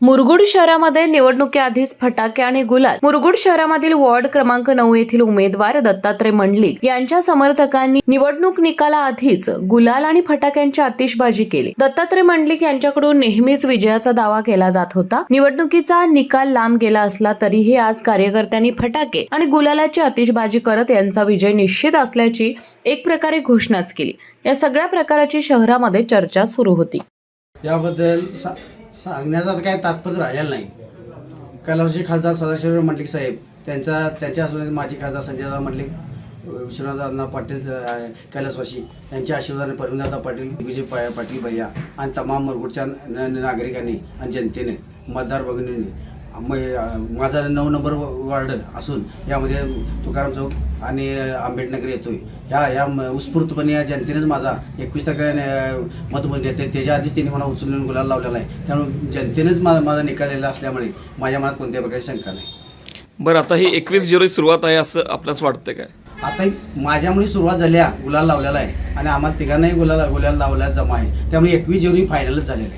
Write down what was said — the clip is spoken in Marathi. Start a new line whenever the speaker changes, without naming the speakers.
मुरगुड शहरामध्ये निवडणुकीआधीच फटाके आणि गुलाल. मुरगुड शहरामधील वॉर्ड क्रमांक 9 येथील उमेदवार दत्तात्रय मंडलिक यांच्या समर्थकांनी निवडणूक निकालाआधीच गुलाल आणि फटाक्यांची आतिषबाजी केली. दत्तात्रय मंडलिक यांच्याकडून नेहमीच विजयाचा दावा केला जात होता. निवडणुकीचा निकाल लांब गेला असला तरीही आज कार्यकर्त्यांनी फटाके आणि गुलालाची आतिषबाजी करत यांचा विजय निश्चित असल्याची एक प्रकारे घोषणाच केली. या सगळ्या प्रकाराची शहरामध्ये चर्चा सुरू होती.
याबद्दल सांगण्याचा काही तात्पर्य राहिलेलं नाही. कैलासवासी खासदार सदाशिव मंडलिक साहेब त्यांच्या आशीर्वादाने माजी खासदार संजयदादा मंडलिक, विश्वनाथदादा पाटील कैलासवासी यांच्या आशीर्वादाने परवीनदादा पाटील, विजय पाटील भैया आणि तमाम मुरगुडच्या नागरिकांनी आणि जनतेने मतदार भगिनींनी माझा 9 नंबर वॉर्ड असून यामध्ये तुकाराम चौक आणि आंबेडनगर येतोय. या उत्स्फूर्तपणे या जनतेनेच माझा 21 तारखेला मतमोजणी देते. त्याच्या आधीच त्यांनी मला उचलून गुलाल लावलेला आहे. त्यामुळे जनतेनेच माझा निकाल दिलेला असल्यामुळे माझ्या मनात कोणत्या प्रकारची शंका नाही.
बरं, आता ही 21 जुलै सुरुवात आहे असं आपल्यास वाटतं काय?
आता माझ्यामुळे सुरुवात झाली, गुलाल लावलेला आहे आणि आम्हाला तिघांनाही गुलाल लावल्याला जमा आहे. त्यामुळे 21 जुलै फायनलच झालेलं आहे.